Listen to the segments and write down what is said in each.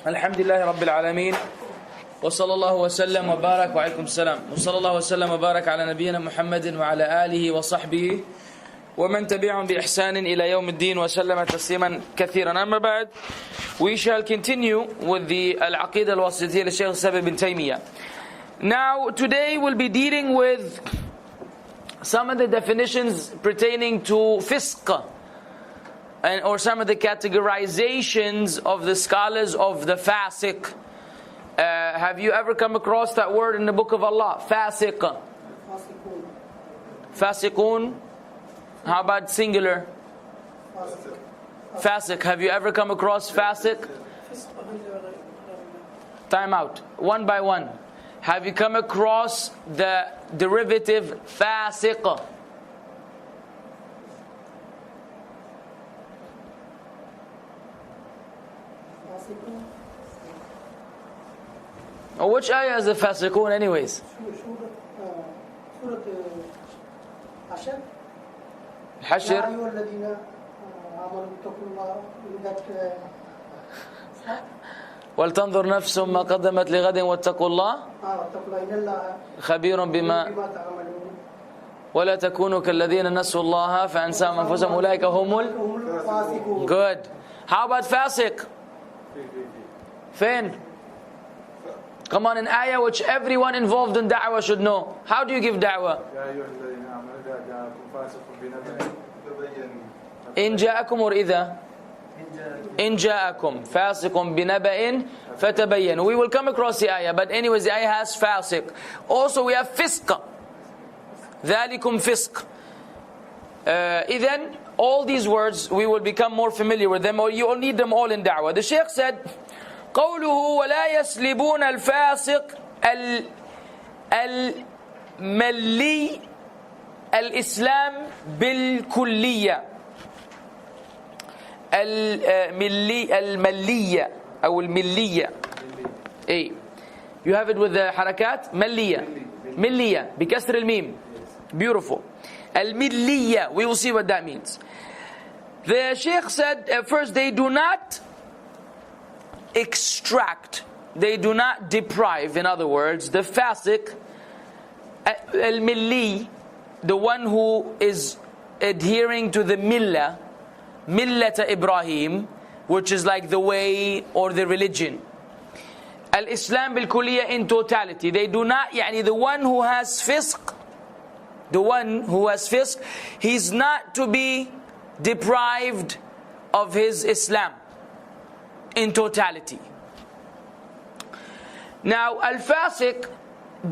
Alhamdulillah Rabbil Alameen. Wa sallallahu wa sallam wa barak wa alaikum salam. Wa sallallahu wa sallam wa barak ala nabiyyina Muhammadin wa ala alihi wa sahbihi wa man tabi'ahum bi ihsanin ila yawm ad-din wa sallama tasliman kathiran. Amma ba'd, we shall continue with the Al-Aqeedah al-Waasitiyyah li Shaykh Mussab ibn Taymiyyah. Now, today we'll be dealing with some of the definitions pertaining to fisq, or some of the categorizations of the scholars of the fasiq. Have you ever come across that word in the book of Allah? Fasiq. Fasiqun. How about singular? Fasiq. Have you ever come across fasiq? Time out. One by one. Have you come across the derivative fasiq? Or which ayah is the fasiqun anyways? Hashr. وَلْتَنْظُرْ نَفْسٌ مَا قَدَّمَتْ لِغَدٍ وَاتَّقُوا اللَّهَ خَبِيرٌ بِمَا وَلَا تَكُونُوا كَالَّذِينَ نَسُوا اللَّهَ فَأَنْسَاهُمْ أَنفُسَهُمْ أُولَٰئِكَ هُمُ Good. How about fasiq? Fain. Come on, an ayah which everyone involved in da'wah should know. How do you give da'wah? إِن جَاءَكُمْ or إِذَا إِن جَاءَكُمْ فَاسِقٌ بِنَبَإٍ فَتَبَيَّنُوا. We will come across the ayah, but anyways, the ayah has fasiq. Also, we have fisq. ذَلِكُمْ فِسْق. Then, all these words, we will become more familiar with them, or you will need them all in da'wah. The Shaykh said, قوله ولا يسلبون الفاسق الملي الإسلام بالكلية الملية أو الملية. إيه. You have it with the حركات ملية بكسر الميم. Beautiful. الملية. We will see what that means. The Shaykh said first, they do not extract, they do not deprive, in other words, the fasiq al-milli, the one who is adhering to the millata Ibrahim, which is like the way or the religion. Al-Islam bil-Kulliyah, in totality. They do not, the one who has fisq, he's not to be deprived of his Islam in totality. Now, al-fasiq,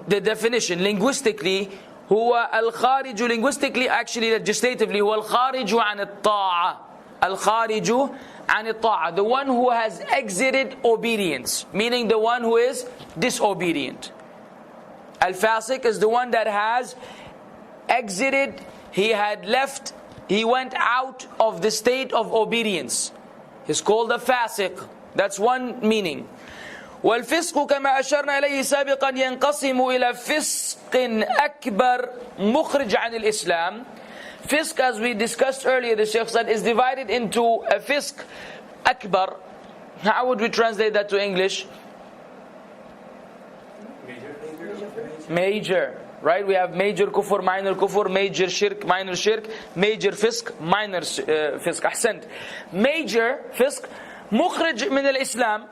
the definition linguistically, huwa al-khariju, linguistically, actually legislatively, huwa al-khariju an al-ta'a. Al-khariju an al-ta'a, the one who has exited obedience, meaning the one who is disobedient. Al-fasiq is the one that has exited, he had left, he went out of the state of obedience. He's called a fasiq. That's one meaning. والفسق كما أشرنا إليه سابقا ينقسم إلى فسق أكبر مخرج عن الإسلام. Fisq, as we discussed earlier, the Shaykh said, is divided into a fisq akbar. How would we translate that to English? Major. Right? We have major kufr, minor kufr, major shirk, minor shirk, major fisq, minor fisq. Ahsant. Major fisq, mukhrij min al-Islam.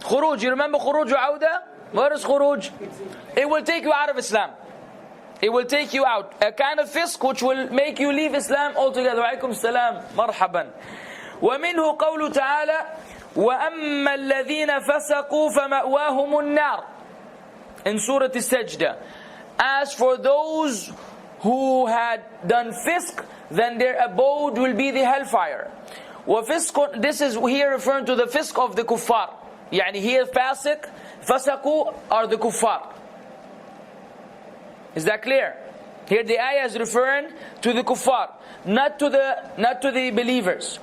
Khuruj. You remember khuruj wa awda? What is khuruj? It will take you out of Islam. It will take you out. A kind of fisq which will make you leave Islam altogether. Wa alaikum salam. Marhaban. ومنه قول تعالى وأما الذين فسقوا فمأواهم النار. In Surah As-Sajdah, as for those who had done fisq, then their abode will be the hellfire. وَفِسْقٌ, this is here referring to the fisq of the kuffar. Here fasaqu are the kuffar. Is that clear? Here the ayah is referring to the kuffar, not to the believers.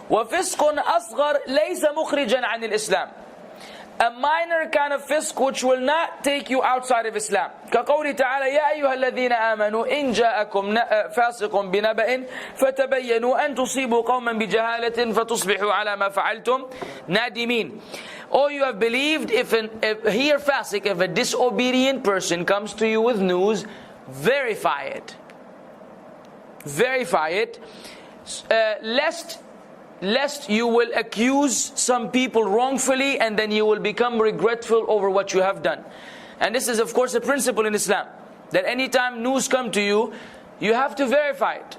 وَفِسْقٌ أَصْغَرْ لَيْسَ مُخْرِجًا عَنِ الْإِسْلام. A minor kind of fisq which will not take you outside of Islam. كقول تعالى يا أيها الذين آمنوا إن جاءكم فاسق بنبأ فتبينوا أن تصيبوا قوما بجهالة فتصبحوا على ما فعلتم nadimin. Or you have believed if here fasik, if a disobedient person comes to you with news, verify it. Verify it, lest you will accuse some people wrongfully and then you will become regretful over what you have done. And this is of course a principle in Islam, that anytime news come to you, you have to verify it.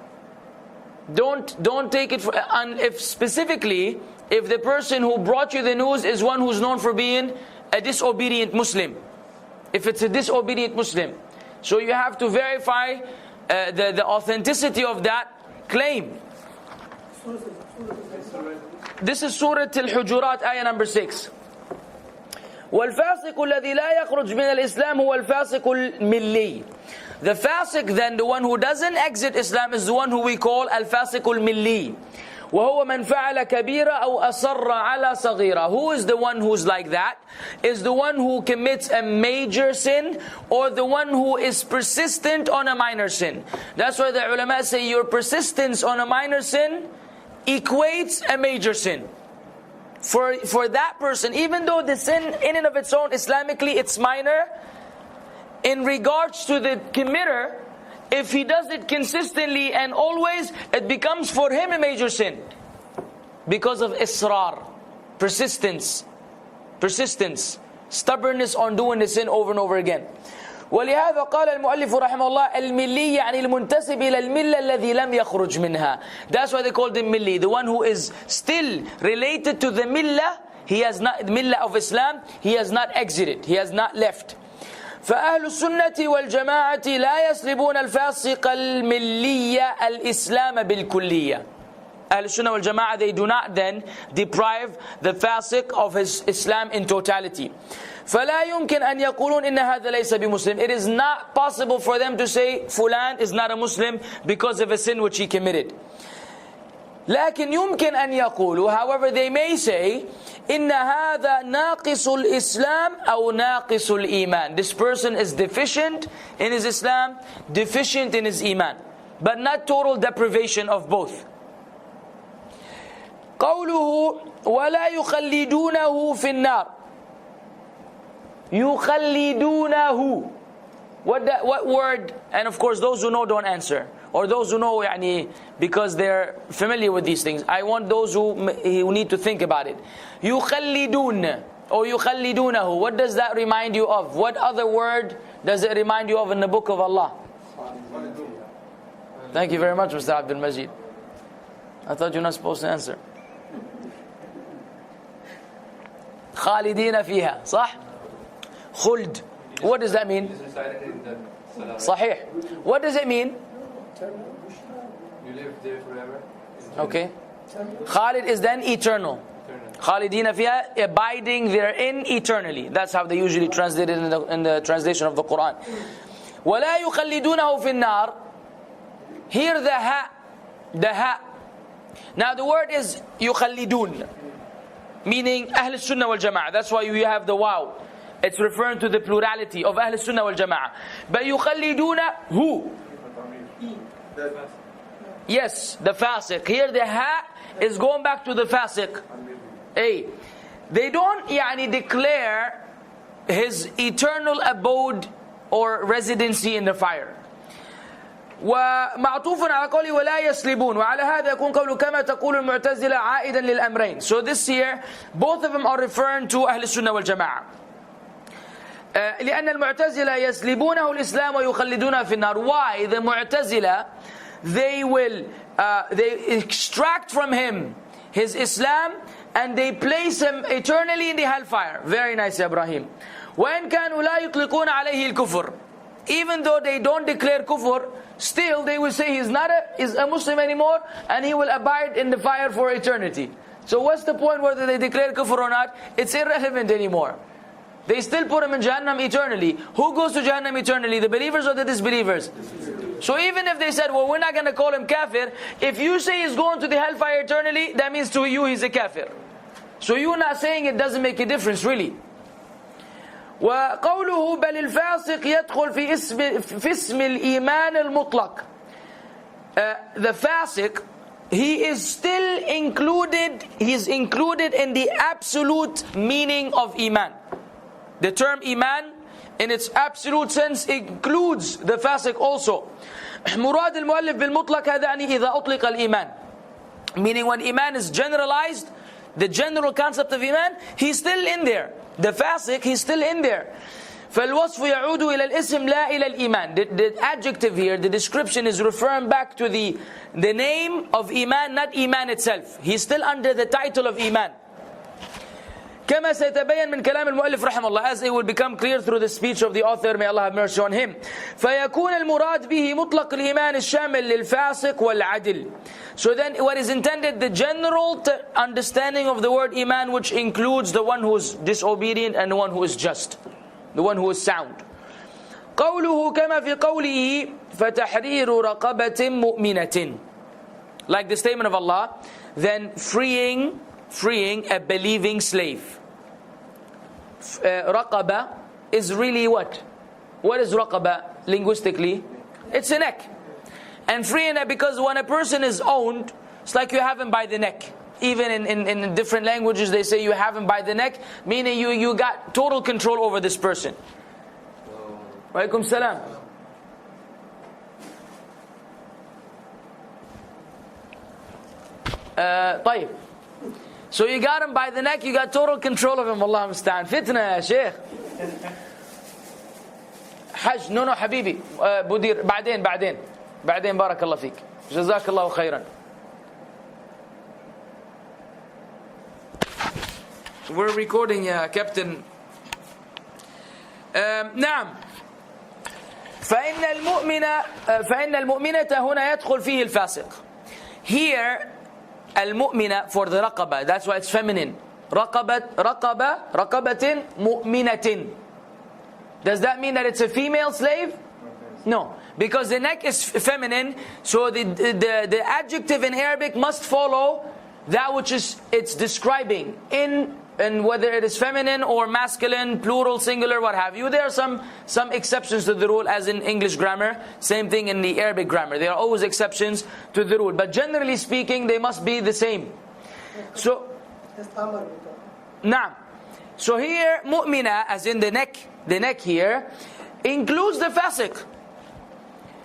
Don't take it for, and if specifically if the person who brought you the news is one who's known for being a disobedient Muslim, if it's a disobedient Muslim, so you have to verify the authenticity of that claim. This is Surah Al-Hujurat, ayah number 6. وَالْفَاسِقُ الَّذِي لَا يَخْرُجْ مِنَ الْإِسْلَامِ هُوَ الْفَاسِقُ الْمِلِّيُّ. The fasiq then, the one who doesn't exit Islam, is the one who we call al-fasiq al-milli. وَهُوَ مَنْ فَعَلَ كَبِيرًا أَوْ أَصَرَّ عَلَى صَغِيرًا. Who is the one who's like that? Is the one who commits a major sin, or the one who is persistent on a minor sin. That's why the ulama say your persistence on a minor sin equates a major sin. For that person, even though the sin in and of its own, Islamically, it's minor, in regards to the committer, if he does it consistently and always, it becomes for him a major sin. Because of israr, persistence, stubbornness on doing the sin over and over again. ولهذا قال المؤلف رحمه الله الملي يعني المنتسب إلى الملة الذي لم يخرج منها. That's why they called him milli, the one who is still related to the millah. He has not, the millah of Islam, he has not exited, he has not left. فأهل السنة والجماعة لا يسلبون الفاسق الملي الإسلام بالكلية. Ahl Sunnah wal Jama'ah, they do not then deprive the fasiq of his Islam in totality. فَلَا يُمْكِنْ أَنْ يَقُولُونَ إِنَّ هَذَا لَيْسَ بِمُسْلِمٍ. It is not possible for them to say Fulan is not a Muslim because of a sin which he committed. لكن يمكن أن يقولوا, however they may say, إِنَّ هَذَا نَاقِصُ الْإِسْلَامِ أو نَاقِصُ الْإِيمَانِ. This person is deficient in his Islam, deficient in his Iman, but not total deprivation of both. قوله ولا يخلدونه في النار. يخلدونه. What word? And of course those who know don't answer, or those who know because they're familiar with these things. I want those who need to think about it. يخلدون or يخلدونه. What does that remind you of? What other word does it remind you of in the book of Allah? Thank you very much, Mr. Abdul Majid. I thought you're not supposed to answer. خالدين فيها, صح? خلد. What does that mean? صحيح. What does it mean? You live there forever. Okay. Khalid is then eternal. خالدين فيها, abiding therein eternally. That's how they usually translate it in the translation of the Quran. ولا يخلدونه في النار. Here the ha. Now the word is يخلدون, meaning Ahl Sunnah wal Jama'ah. That's why you have the waw. It's referring to the plurality of Ahl Sunnah wal Jama'ah. But يخلدون who? Yes, the fasiq. Here the ha is going back to the fasiq. Hey, they don't declare his eternal abode or residency in the fire. ومعطوف على قوله ولا يسلبون وعلى هذا يكون قوله كما تقول المعتزلة عائدا للأمرين. So this here, both of them are referring to أهل السنة والجماعة. لأن المعتزلة يسلبونه الإسلام ويخلدونه في النار. Why? The Mu'tazila, they will they extract from him his Islam and they place him eternally in the hellfire. Very nice, Ibrahim. وإن كانوا لا يطلقون عليه الكفر. Even though they don't declare kufr, still they will say he's a Muslim anymore and he will abide in the fire for eternity. So what's the point whether they declare kufr or not? It's irrelevant anymore. They still put him in Jahannam eternally. Who goes to Jahannam eternally? The believers or the disbelievers? So even if they said, well, we're not going to call him kafir, if you say he's going to the hellfire eternally, that means to you he's a kafir. So you're not saying it doesn't make a difference really. وقوله بل الفاسق يدخل في اسم الإيمان المطلق. The fasiq he is still included, he's included in the absolute meaning of iman. The term iman in its absolute sense includes the fasiq also. مراد المؤلف بالمطلق هذا يعني إذا أطلق الإيمان. Meaning when iman is generalized, the general concept of iman, he's still in there. The fasiq, he's still in there. فالوصف يعود إلى الاسم لا إلى الإيمان. The adjective here, the description is referring back to the name of iman, not iman itself. He's still under the title of iman. كما سيتبين من كلام المؤلف رحمه الله, as it will become clear through the speech of the author, may Allah have mercy on him. فيكون المراد به مطلق الإيمان الشامل للفاسق والعدل. So then what is intended, the general understanding of the word iman, which includes the one who is disobedient and the one who is just, the one who is sound. قوله كما في قوله فتحرير رقبة مؤمنة. Like the statement of Allah, then freeing a believing slave. Raqaba is really what? What is raqaba linguistically? It's a neck. And freeing it, because when a person is owned, it's like you have him by the neck. Even in different languages they say you have him by the neck, meaning you got total control over this person. Wa alaikum salam. طيب. So you got him by the neck, you got total control of him. Allah musta'an. Fitna ya Sheikh. Hajj. No حبيبي. بدير بعدين بارك الله فيك. جزاك الله خيرا. We're recording Captain. نعم. فإن المؤمنة هنا يدخل فيه الفاسق. Here المؤمنة for the رقبة, that's why it's feminine. رقبة مؤمنة. Does that mean that it's a female slave? No, because the neck is feminine, so the adjective in Arabic must follow that which is it's describing and whether it is feminine or masculine, plural, singular, what have you. There are some exceptions to the rule, as in English grammar. Same thing in the Arabic grammar. There are always exceptions to the rule, but generally speaking, they must be the same. So, نعم. So here, mu'mina, as in the neck here, includes the fasiq.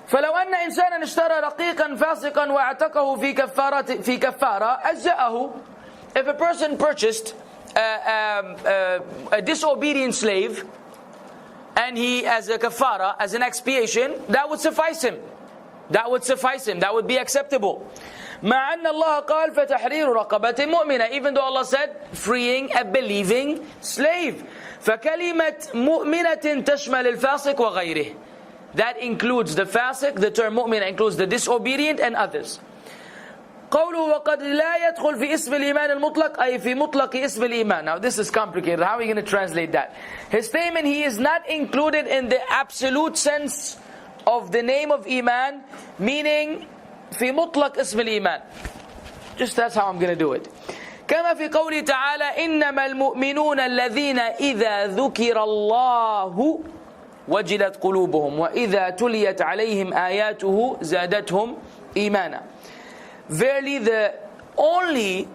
فلو أن إنسانا اشترى رقيقا فاسقا واعتقه في كفارة أجزأه. If a person purchased a disobedient slave, and he, as a kafara, as an expiation, that would suffice him. That would be acceptable. مع أن الله قال فتحرير رقبة مؤمنة, even though Allah said freeing a believing slave. فكلمة مؤمنة تشمل الفاسق وغيره. That includes the fasiq. The term mu'mina includes the disobedient and others. قوله وقد لا يدخل في اسم الإيمان المطلق أي في مطلق اسم الإيمان. Now this is complicated. How are we going to translate that? His statement, he is not included in the absolute sense of the name of Iman, meaning في مطلق اسم الإيمان. Just that's how I'm going to do it. كما في قوله تعالى إنما المؤمنون الذين إذا ذكر الله وجلت قلوبهم وإذا تليت عليهم آياته زادتهم إيمانا. Verily the only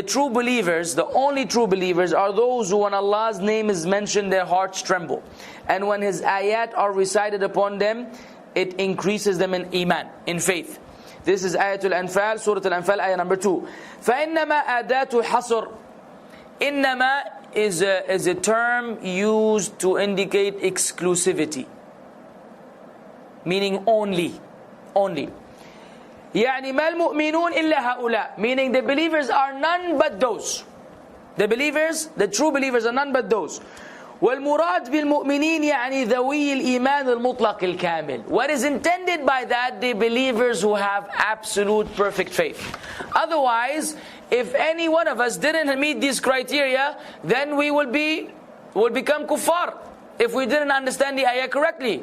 true believers are those who, when Allah's name is mentioned, their hearts tremble, and when His ayat are recited upon them, it increases them in iman, in faith. This is Ayatul Anfal, Surah Al-Anfal, ayah number 2. فإنما أداة حصر. إنما is a term used to indicate exclusivity, meaning only. يعني ما المؤمنون إلا هؤلاء, meaning the believers are none but those. The true believers are none but those. والمراد بالمؤمنين يعني ذوي الإيمان المطلق الكامل. What is intended by that, the believers who have absolute perfect faith. Otherwise, if any one of us didn't meet these criteria, then we would become kuffar if we didn't understand the ayah correctly.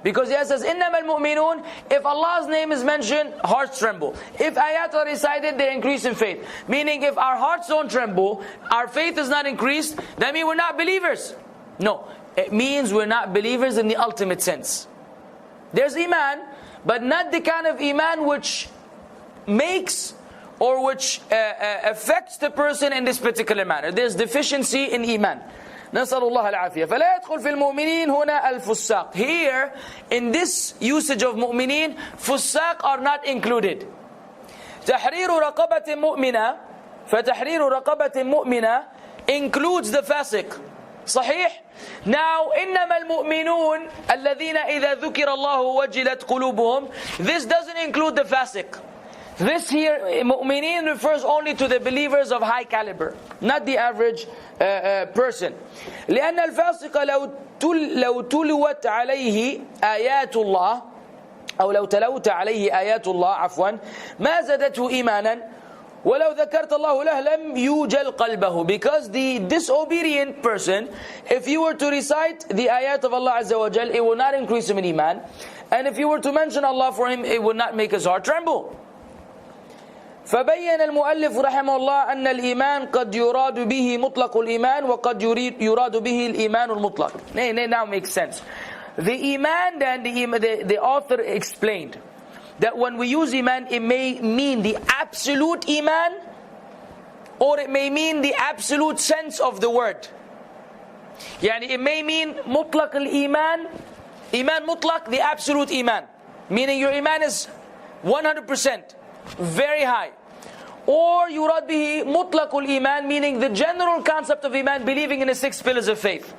Because it says, إِنَّمَا الْمُؤْمِنُونَ, if Allah's name is mentioned, hearts tremble. If ayat are recited, they increase in faith. Meaning, if our hearts don't tremble, our faith is not increased, that means we're not believers. No, it means we're not believers in the ultimate sense. There's iman, but not the kind of iman which makes or which affects the person in this particular manner. There's deficiency in iman. نسأل الله العافية. فلا يدخل في المؤمنين هنا الفساق. Here, in this usage of mu'mineen, fusaq are not included. تحرير رقبة مؤمنة, فتحرير رقبة مؤمنة includes the fasiq. صحيح? Now, إنما المؤمنون الذين إذا ذكر الله وجلت قلوبهم, this doesn't include the fasiq. This here, mu'mineen, refers only to the believers of high caliber, not the average person. لأن الفاسق لو تلوت عليه آيات الله أو لو تلوت عليه آيات الله عفوا ما زادته إيمانا ولو ذكرت الله له لم يوجل قلبه. Because the disobedient person, if you were to recite the ayat of Allah Azza wa Jal, it will not increase him in iman, and if you were to mention Allah for him, it would not make his heart tremble. فبين المؤلف رحمه الله أن الإيمان قد يراد به مطلق الإيمان وقد يراد به الإيمان المطلق. Now makes sense. The iman, then the author explained that when we use iman, it may mean the absolute iman, or it may mean the absolute sense of the word. Yani it may mean mutlaq al-iman, iman mutlaq, the absolute iman, meaning your iman is 100%, very high. Or yurad bihi mutlaqul iman, meaning the general concept of iman, believing in the 6 pillars of faith.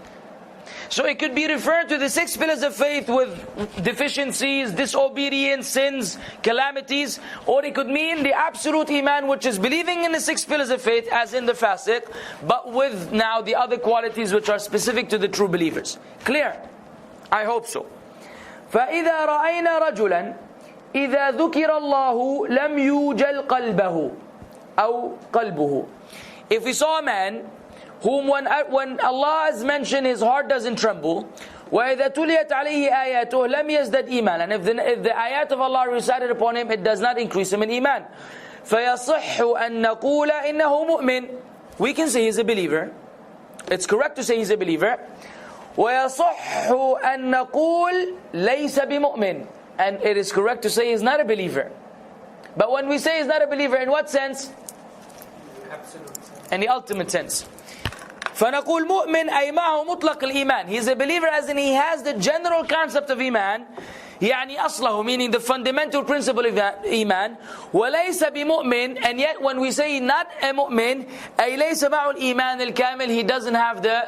So it could be referred to the 6 pillars of faith with deficiencies, disobedience, sins, calamities, or it could mean the absolute iman, which is believing in the 6 pillars of faith, as in the fasiq, but with now the other qualities which are specific to the true believers. Clear? I hope so. فَإِذَا رَأَيْنَا رَجُلًا إِذَا ذُكِرَ اللَّهُ لَمْ يُوجَلْ قَلْبَهُ أو قلبه. If we saw a man whom when Allah is mentioned, his heart doesn't tremble. وَإِذَا تُلِيَتْ عَلَيْهِ آيَاتُهُ لَمْ يَزْدَدْ إِيمَانًا. And if the ayat of Allah recited upon him, it does not increase him in iman. فَيَصِحُّ أَن نَقُولَ إِنَّهُ مُؤْمِنٌ. We can say he's a believer. It's correct to say he's a believer. وَيَصِحُّ أَن نَقُول لَيْسَ بِمُؤْمِنٍ. And it is correct to say he's not a believer. But when we say he's not a believer, in what sense? In the ultimate sense. فَنَقُولْ مُؤْمِنْ أي معه مطلق الإيمان. He's a believer as in he has the general concept of iman, يعني أصله, meaning the fundamental principle of iman. وَلَيْسَ بِمُؤْمِنْ. And yet when we say not a mu'min, أي لَيْسَ مَعُ الإيمان الكامل, he doesn't have the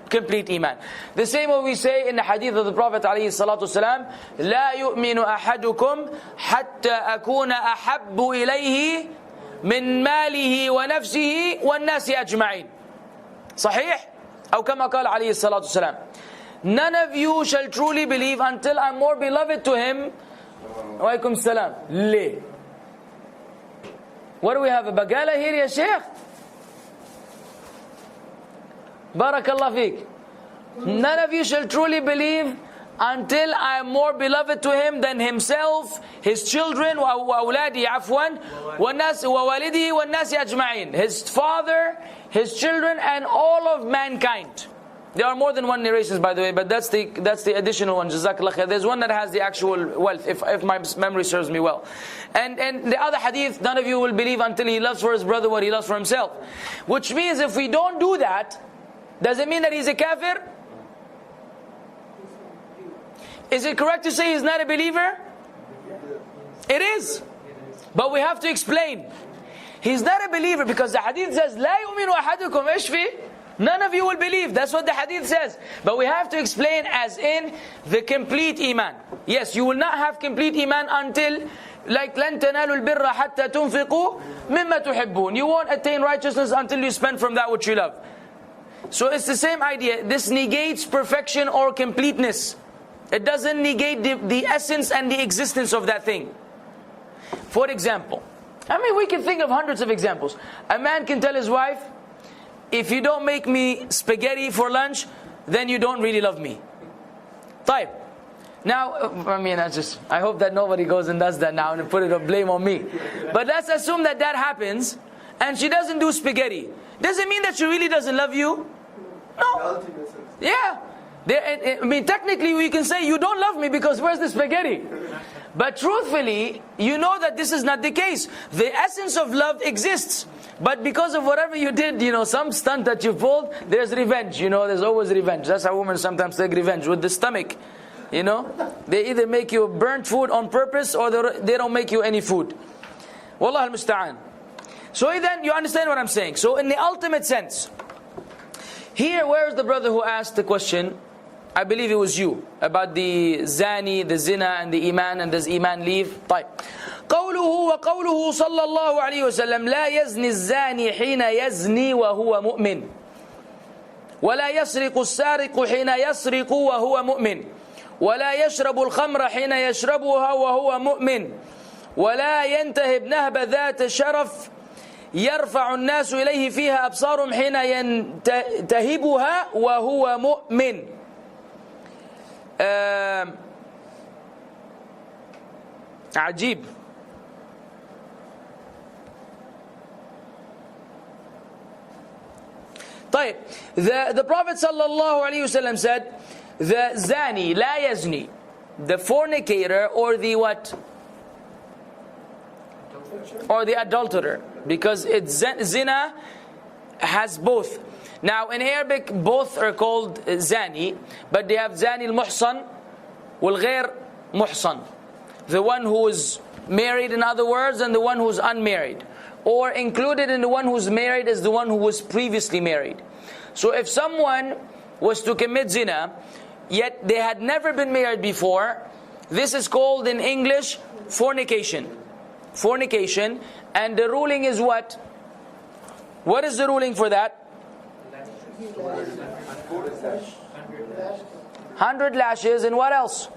complete iman. The same way we say in the hadith of the Prophet ﷺ, لا يؤمن أحدكم حتى أكون أحب إليه من ماله ونفسه والناس أجمعين. صحيح؟ أو كما قال عليه الصلاة والسلام, none of you shall truly believe until I'm more beloved to him. Walaikum salam. ليه? What do we have, a bagala here ya Sheikh? Barakallah fiqh. None of you shall truly believe until I am more beloved to him than himself, his children, وأولادي عفوا, ووالده والناس أجمعين, his father, his children, and all of mankind. There are more than one narrations, by the way, but that's the additional one. Jazakallah khair. There's one that has the actual wealth, if my memory serves me well. And the other hadith, none of you will believe until he loves for his brother what he loves for himself. Which means if we don't do that, does it mean that he's a kafir? Is it correct to say he's not a believer? It is. But we have to explain. He's not a believer because the hadith says, لا يؤمن أحدكم إيش فيه? None of you will believe. That's what the hadith says. But we have to explain as in the complete iman. Yes, you will not have complete iman until, like, لن تنالوا البر حتى تنفقوا مما تحبون. You won't attain righteousness until you spend from that which you love. So it's the same idea. This negates perfection or completeness. It doesn't negate the essence and the existence of that thing. For example, I mean, we can think of hundreds of examples. A man can tell his wife, if you don't make me spaghetti for lunch, then you don't really love me. Type. Now, I mean, I hope that nobody goes and does that now and put it a blame on me. But let's assume that happens and she doesn't do spaghetti. Does it mean that she really doesn't love you? No. Yeah. I mean, technically we can say, you don't love me because where's the spaghetti? But truthfully, you know that this is not the case. The essence of love exists. But because of whatever you did, some stunt that you pulled, there's revenge. There's always revenge. That's how women sometimes take revenge with the stomach. They either make you burnt food on purpose or they don't make you any food. Wallah al-musta'an. So then you understand what I'm saying. So in the ultimate sense, here, where's the brother who asked the question? I believe it was you, about the zani, the zina, and the iman, and does iman leave? طيب. قوله وقوله صلى الله عليه وسلم لا يزني الزاني حين يزني وهو مؤمن ولا يسرق السارق حين يسرق وهو مؤمن ولا يشرب الخمر حين يشربها وهو مؤمن ولا ينتهب نهب ذات شرف يرفع الناس إليه فيها أبصارهم حين ينتهبها وهو مؤمن. عجيب. طيب, the Prophet sallallahu alaihi wasallam said, the zani, la yazni, the fornicator or the what? Or the adulterer, because zina has both. Now in Arabic both are called zani, but they have zani al-muhsan wal-ghair muhsan, the one who is married, in other words, and the one who is unmarried. Or included in the one who's married is the one who was previously married. So if someone was to commit zina, yet they had never been married before, this is called in English fornication. Fornication. And the ruling is what? What is the ruling for that? 100 lashes. And what else?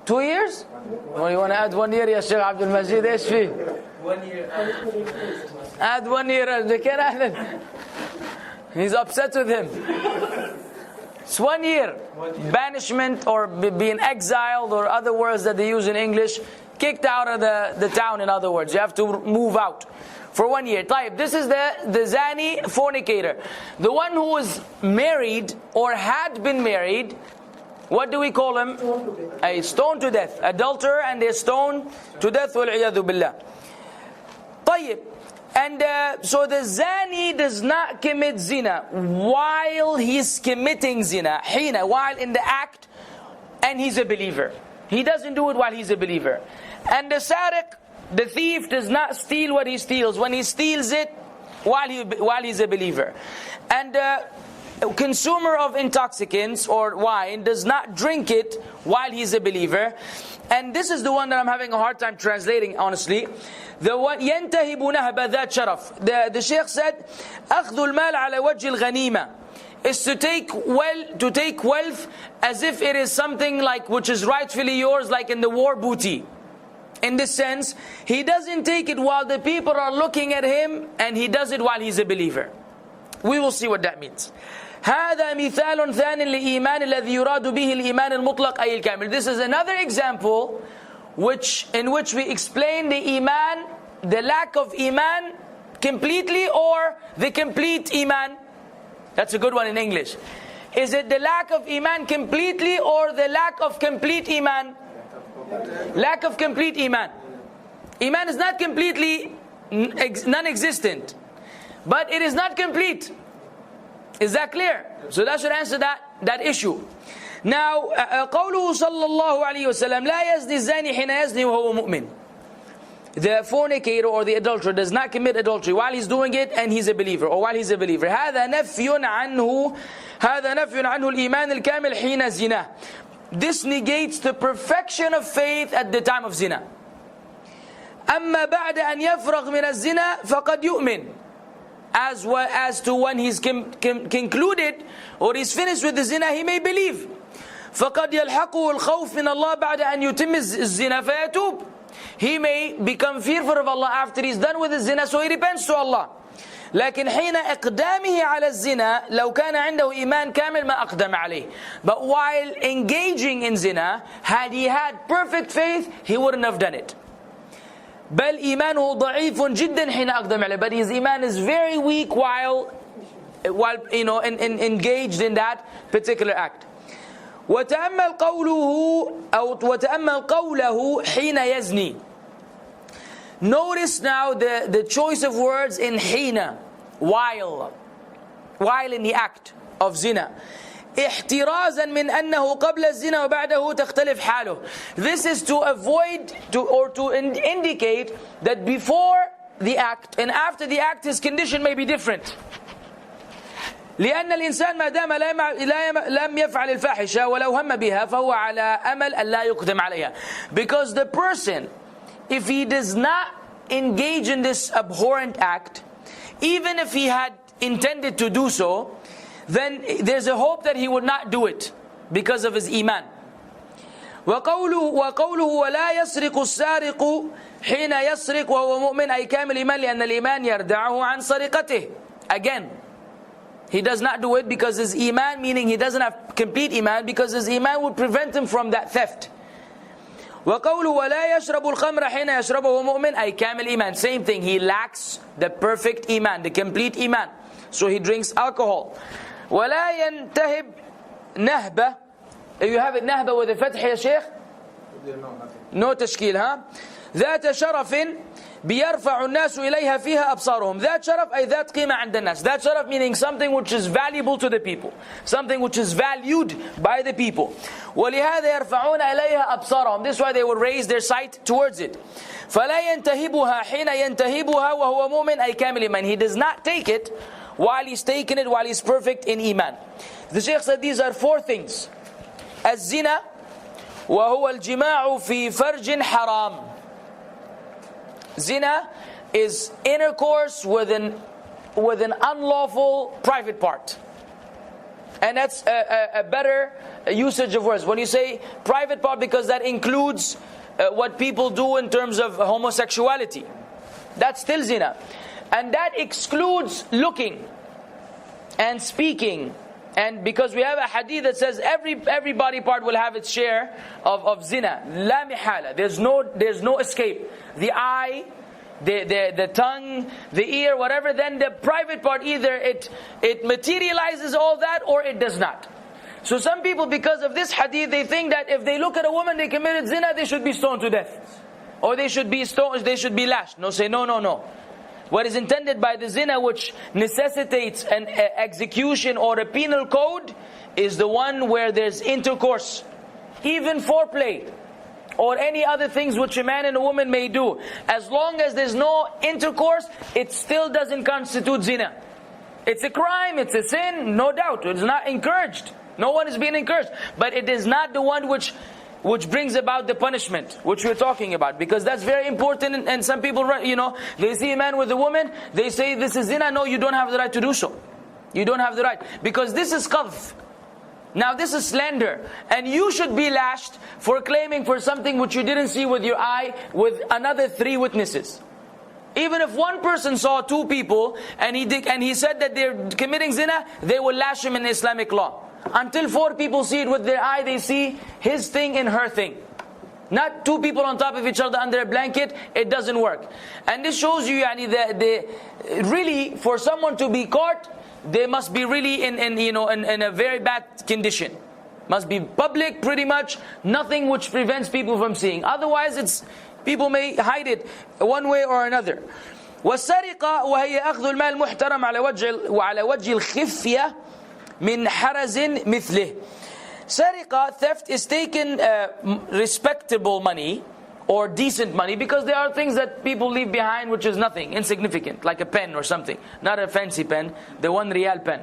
2 years? Well, you want to add 1 year, ya Sheikh Abdul Majid? ايش فيه? 1 year. Add 1 year. They can't add it. He's upset with him. It's 1 year. Banishment or being exiled, or other words that they use in English. Kicked out of the town, in other words. You have to move out for 1 year. Type. This is the zani fornicator. The one who was married or had been married. What do we call him? A stone to death. Adulterer, and they're stoned to death. وَالْعِيَاذُ بِاللَّهِ. طيب. And so the zani does not commit zina while he's committing zina. حين, while in the act, and he's a believer. He doesn't do it while he's a believer. And the sariq, the thief, does not steal what he steals when he steals it while he's a believer. And consumer of intoxicants or wine does not drink it while he's a believer. And this is the one that I'm having a hard time translating, honestly. The one ينتهب نهب ذات شرف. The Sheikh said, أخذ المال على وجه الغنيمة, is to take wealth as if it is something like which is rightfully yours, like in the war booty. In this sense, he doesn't take it while the people are looking at him, and he does it while he's a believer. We will see what that means. هذا مثال ثان للإيمان الذي يراد به الإيمان المطلق أي الكامل. This is another example in which we explain the iman, the lack of iman completely, or the complete iman. That's a good one in English. Is it the lack of iman completely, or the lack of complete iman? Lack of complete iman. Iman is not completely non-existent, but it is not complete. Is that clear? So that should answer that issue. Now, قوله صلى الله عليه وسلم لا يزني الزاني حين يزني وهو مؤمن. The fornicator or the adulterer does not commit adultery while he's doing it and he's a believer, or while he's a believer. هذا نفي عنه الإيمان الكامل حين زنا. This negates the perfection of faith at the time of zina. أما بعد أن يفرغ من الزنا فقد يؤمن. As to when he's concluded or he's finished with the zina, he may believe. فقد يلحقه الخوف من الله بعد أن يتم الزنا فيتوب. He may become fearful of Allah after he's done with the zina, so he repents to Allah. لكن حين إقدامه على الزنا لو كان عنده إيمان كامل ما أقدم عليه. But while engaging in zina, had he had perfect faith, he wouldn't have done it. بل إيمانه ضعيف جدا حين أقدم عليه. But his iman is very weak while while engaged in that particular act. وتأمل قوله حين يزني. Notice now the choice of words in حين, while in the act of zina. احترازا من أنه قبل الزنا وبعده تختلف حاله. This is to avoid to indicate that before the act and after the act his condition may be different. لأن الإنسان ما دام لم يفعل الفاحشة ولو هم بها فهو على أمل أن لا يقدم عليها. Because the person, if he does not engage in this abhorrent act, even if he had intended to do so, then there's a hope that he would not do it because of his iman. وقوله ولا يسرق السارق حين يسرق وهو مؤمن أي كامل إيمان لأن الإيمان يردعه عن سرقته. Again, he does not do it because his iman, meaning he doesn't have complete iman, because his iman would prevent him from that theft. وقوله ولا يشرب الخمر حين يشربه وهو مؤمن أي كامل إيمان. Same thing, he lacks the perfect iman, the complete iman, so he drinks alcohol. ولا ينتهب نهبة. You have it نهبة with a فتح يا شيخ? No تشكيل, ها? ذات شرف بيرفع الناس إليها فيها أبصارهم. ذات شرف أي ذات قيمة عند الناس. ذات شرف meaning something which is valuable to the people, something which is valued by the people. ولهذا يرفعون إليها أبصارهم. This is why they will raise their sight towards it. فلا ينتهبها حين ينتهبها وهو مؤمن أي كامل إيمان. He does not take it while he's taking it, while he's perfect in iman. The Shaykh said these are four things. الزنا وهو الجماع في فرج حرام. Zina is intercourse with an unlawful private part. And that's a better usage of words. When you say private part, because that includes what people do in terms of homosexuality. That's still zina. And that excludes looking and speaking. And because we have a hadith that says every body part will have its share of zina. La mihala. There's no escape. The eye, the tongue, the ear, whatever, then the private part, either it materializes all that or it does not. So some people, because of this hadith, they think that if they look at a woman, they committed zina, they should be stoned to death. Or they should be stoned, they should be lashed. No, say no. What is intended by the zina, which necessitates an execution or a penal code, is the one where there's intercourse, even foreplay, or any other things which a man and a woman may do. As long as there's no intercourse, it still doesn't constitute zina. It's a crime, it's a sin, no doubt. It's not encouraged. No one is being encouraged. But it is not the one which brings about the punishment, which we're talking about. Because that's very important, and some people, they see a man with a woman, they say this is zina. No, you don't have the right to do so. You don't have the right. Because this is qadhf. Now this is slander. And you should be lashed for claiming for something which you didn't see with your eye with another 3 witnesses. Even if one person saw 2 people and he said that they're committing zina, they will lash him in Islamic law. Until 4 people see it with their eye, they see his thing and her thing. Not 2 people on top of each other under a blanket, it doesn't work. And this shows you really, for someone to be caught, they must be really in a very bad condition. Must be public pretty much, nothing which prevents people from seeing. Otherwise people may hide it one way or another. والسرقة وهي أخذ المال محترم على وجه الخفية من حرز مثله. Sariqa, theft, is taken respectable money or decent money, because there are things that people leave behind which is nothing, insignificant, like a pen or something. Not a fancy pen, the 1 riyal pen.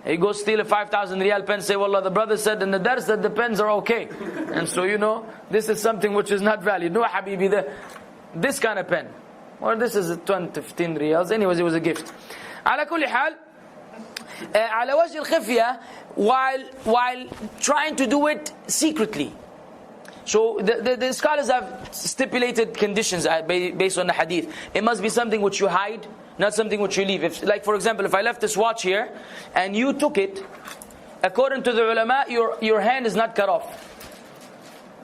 You go steal a 5,000 riyal pen, say, wallah, the brother said in the dars that the pens are okay. And so this is something which is not valued. No, habibi, this kind of pen. Or this is 15 riyals. Anyways, it was a gift. على كل حال, على وجه الخفية, while trying to do it secretly. So the scholars have stipulated conditions based on the hadith. It must be something which you hide, not something which you leave. Like for example, if I left this watch here and you took it, according to the ulama, your hand is not cut off,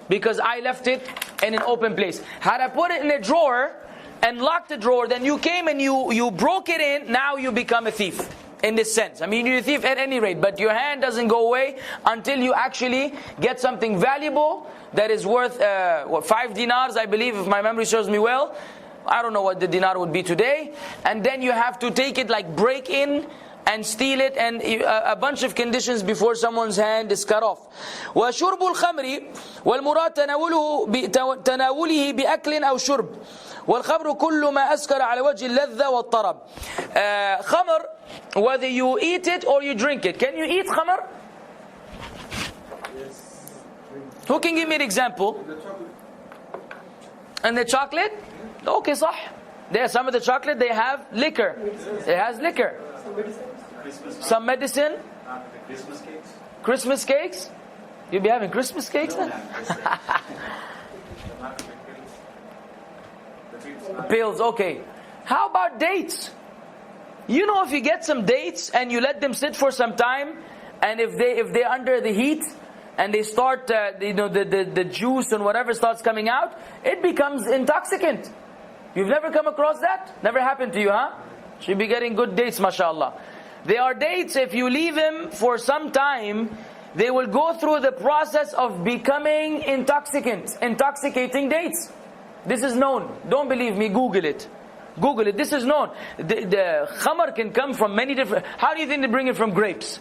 because I left it in an open place. Had I put it in a drawer and locked the drawer, then you came and you broke it in, now you become a thief. in this sense. I mean, you're a thief at any rate, but your hand doesn't go away until you actually get something valuable that is worth 5 dinars, I believe, if my memory serves me well. I don't know what the dinar would be today. And then you have to take it, like break in and steal it, and a bunch of conditions before someone's hand is cut off. وشرب الخمر والمراد تناوله بأكل أو شرب والخمر كل ما أسكر على وجه اللذة والطرب. Khamr, whether you eat it or you drink it. Can you eat khamr? Yes. Who can give me an example? And the chocolate? Okay, صح. There, some of the chocolate, they have liquor. It has liquor. Some medicine. Christmas cakes. Christmas cakes? You'll be having Christmas cakes then? Pills, okay. How about dates? You know, if you get some dates and you let them sit for some time, and if they're under the heat and they start, the juice and whatever starts coming out, it becomes intoxicant. You've never come across that? Never happened to you, huh? Should be getting good dates, mashallah. There are dates, if you leave them for some time, they will go through the process of becoming intoxicating dates. This is known. Don't believe me, Google it. Google it. This is known. The khamr can come from many different... How do you think they bring it from grapes?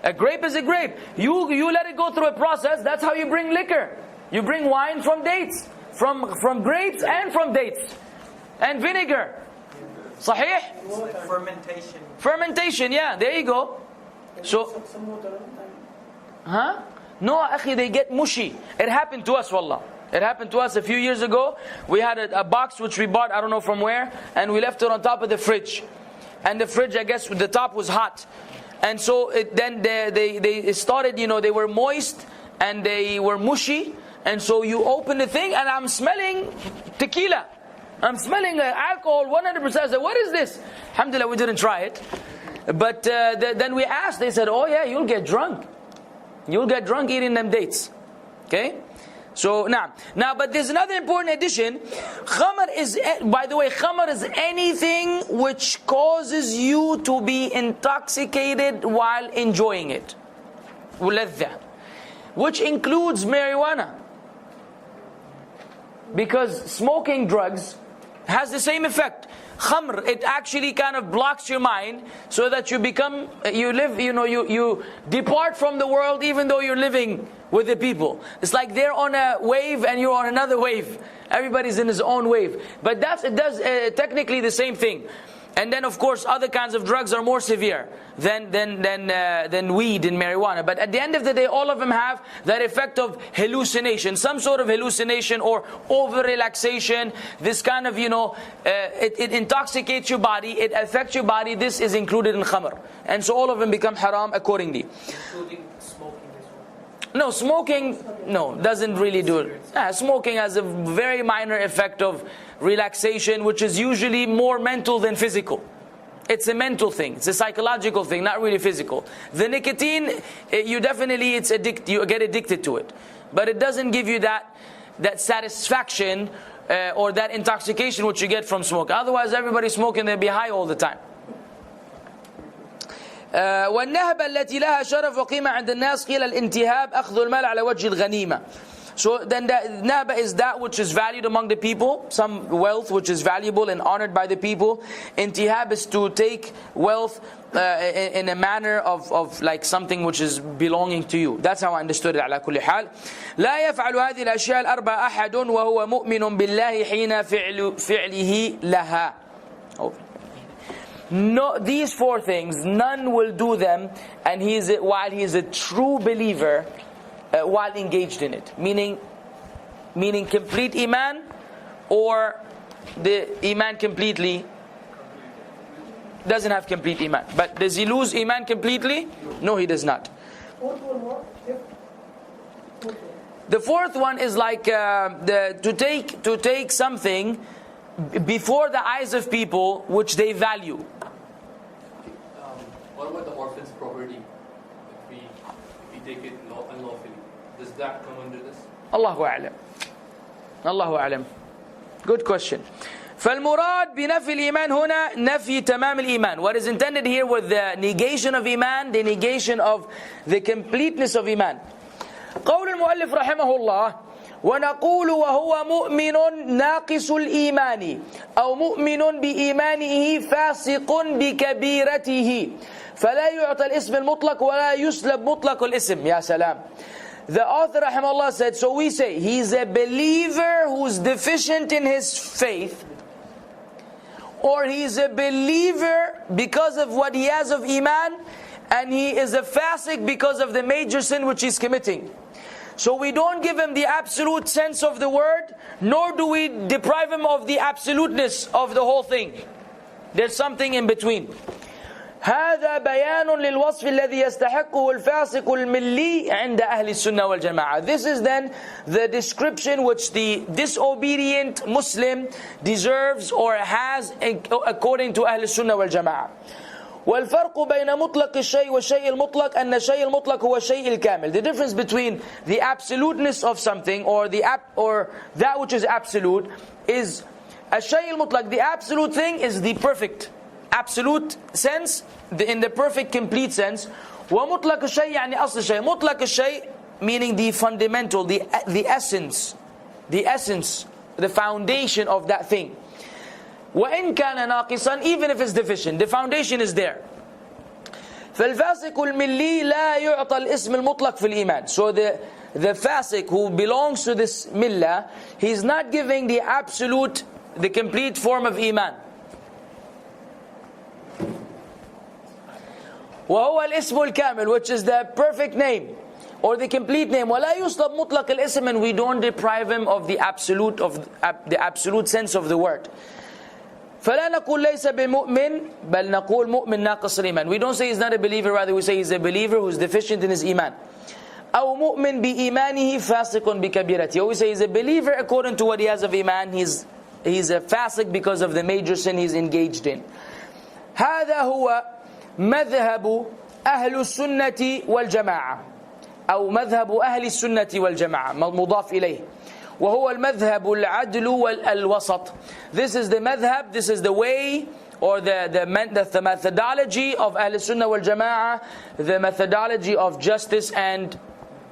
A grape is a grape. You let it go through a process. That's how you bring liquor. You bring wine from dates. From grapes and from dates. And vinegar. Sahih? It's like fermentation. Fermentation, yeah. There you go. So... Huh? No, akhi, they get mushy. It happened to us, wallah. It happened to us a few years ago. We had a box which we bought, I don't know from where, and we left it on top of the fridge. And the fridge, I guess, the top was hot. And so then they started, they were moist and they were mushy. And so you open the thing and I'm smelling tequila. I'm smelling alcohol 100%. I said, what is this? Alhamdulillah, we didn't try it. But then we asked, they said, oh yeah, you'll get drunk. You'll get drunk eating them dates. Okay? So, now, but there's another important addition. Khamr is, by the way, khamr is anything which causes you to be intoxicated while enjoying it. Uladha. Which includes marijuana. Because smoking drugs has the same effect. Khamr, it actually kind of blocks your mind so that you depart from the world even though you're living with the people. It's like they're on a wave and you're on another wave. Everybody's in his own wave. But it does technically the same thing. And then, of course, other kinds of drugs are more severe than weed and marijuana. But at the end of the day, all of them have that effect of hallucination, some sort of hallucination or over-relaxation. This kind of, it intoxicates your body, it affects your body. This is included in khamr. And so all of them become haram accordingly. Including smoking as well. No, smoking, doesn't really do it. Smoking has a very minor effect of relaxation, which is usually more mental than physical. It's a mental thing. It's a psychological thing, not really physical. The nicotine, you get addicted to it. But it doesn't give you that satisfaction or that intoxication which you get from smoke. Otherwise, everybody's smoking, they'll be high all the time. والنهبة التي لها شرف وقيمة عند الناس قيل الانتهاب أخذ المال على وجه الغنيمة. So then nahba is that which is valued among the people, some wealth which is valuable and honored by the people. Intihab is to take wealth in a manner of like something which is belonging to you. That's how I understood it على كل حال. لا يفعل هذه الأشياء الأربعة أحد وهو مؤمن بالله حين فعله لها. No, these four things, none will do them, and while he is a true believer, while engaged in it. Meaning complete iman, or the iman completely doesn't have complete iman. But does he lose iman completely? No, he does not. The fourth one is like to take something before the eyes of people which they value. What about the orphan's property? If we take it unlawfully, does that come under this? Allahu a'lam. Allahu a'lam. Good question. فالمراد بنفي الإيمان هنا نفي تمام الإيمان. What is intended here with the negation of Iman, the negation of the completeness of Iman. قول المؤلف رحمه الله: ونقول وهو مؤمن ناقص الإيمان أو مؤمن بإيمانه فاسق بكبيرته فلا يعطى الاسم المطلق ولا يسلب مطلق الاسم. يا سلام. The author rahimahullah said, so we say he's a believer who's deficient in his faith, or he's a believer because of what he has of Iman, and he is a fasik because of the major sin which he's committing. So we don't give him the absolute sense of the word, nor do we deprive him of the absoluteness of the whole thing. There's something in between. هذا بيان للوصف الذي يستحقه الفاسق الملي عند أهل السنة والجماعة. This is then the description which the disobedient Muslim deserves or has according to أهل السنة والجماعة. والفرق بين مطلق الشيء والشيء المطلق أن الشيء المطلق هو الشيء الكامل. The difference between the absoluteness of something or that which is absolute is الشيء المطلق. The absolute thing is the perfect absolute sense, in the perfect complete sense. ومطلق الشيء يعني أصل الشيء. مطلق الشيء meaning the fundamental, the essence, the foundation of that thing. وإن كان ناقصا, even if it's deficient, the foundation is there. فالفاسق الملي لا يعطى الاسم المطلق في الإيمان. So the fasik who belongs to this millah, he's not giving the absolute, the complete form of Iman. وهو الاسم الكامل, which is the perfect name or the complete name. ولا يصلب مطلق الاسم, and we don't deprive him of the absolute sense of the word. فلا نقول ليس بمؤمن بل نقول مؤمن ناقص الإيمان. We don't say he's not a believer, rather we say he's a believer who's deficient in his iman. أو مؤمن بإيمانه فاسق بكبيرته. We say he's a believer according to what he has of iman. He's a fasik because of the major sin he's engaged in. هذا هو مذهب أهل السنة والجماعة أو مذهب أهل السنة والجماعة مضاف إليه. وهو المذهب العدل والوسط. This is the madhab, this is the way or the methodology of Ahl Sunnah wal Jama'ah, the methodology of justice and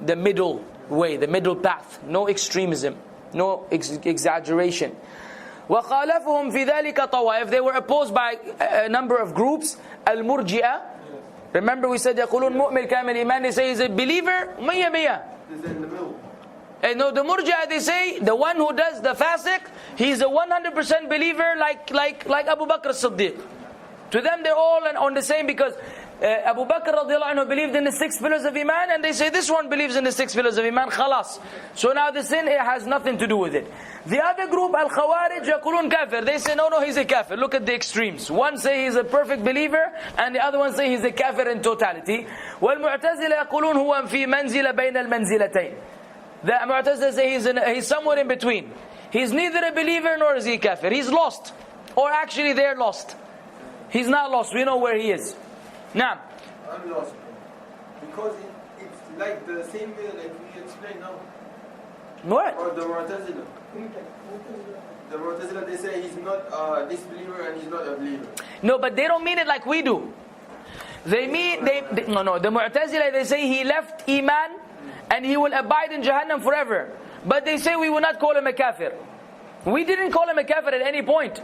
the middle way, the middle path. No extremism, no exaggeration. وخالفهم في ذلك طوائف. They were opposed by a number of groups. Al-Murji'ah. Remember we said يقولون مؤمن كامل إيمان. They say he's a believer 100%. And no, the Murji'ah, they say the one who does the fasik, he's a 100% believer like Abu Bakr as-Siddiq. To them they're all on the same, because Abu Bakr radiallahu anhu believed in the 6 pillars of Iman, and they say this one believes in the 6 pillars of Iman, khalas. So now the sin, it has nothing to do with it. The other group, Al-Khawaarij, yaqulun kafir. They say no, he's a kafir. Look at the extremes. One say he's a perfect believer, and the other one say he's a kafir in totality. وَالْمُعْتَزِلَةِ يَقُولُونَ هُوَ فِي مَنْزِلَ بَيْنَ الْمَنْزِلَتَيْنِ. The Mu'tazila say he's somewhere in between. He's neither a believer nor is he kafir. He's lost. Or actually they're lost. He's not lost. We know where he is. Now, I'm lost. Because it's like the same way like we explained now. What? Or the Mu'tazila. The Mu'tazila, they say he's not a disbeliever and he's not a believer. No, but they don't mean it like we do. They mean, no. The Mu'tazila, they say he left Iman and he will abide in Jahannam forever. But they say we will not call him a kafir. We didn't call him a kafir at any point.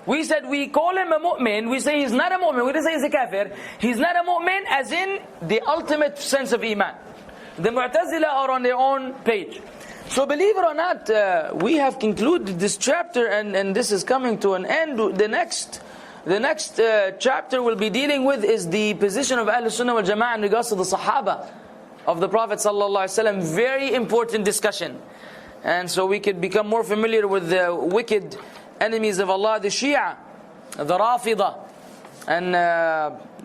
We said we call him a mu'min. We say he's not a mu'min. We didn't say he's a kafir. He's not a mu'min as in the ultimate sense of Iman. The Mu'tazila are on their own page. So believe it or not, we have concluded this chapter, and this is coming to an end. The next chapter we'll be dealing with is the position of Ahl Sunnah wal Jama'ah in regards to the Sahaba of the Prophet ﷺ. Very important discussion. And so we could become more familiar with the wicked enemies of Allah, the Shia, the Rafidah, and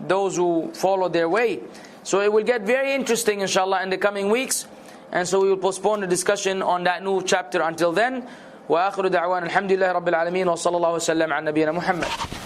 those who follow their way. So it will get very interesting inshallah in the coming weeks. And so we will postpone the discussion on that new chapter until then. وآخر دعوانا الحمد لله رب العالمين وصلى الله وسلم على نبينا محمد.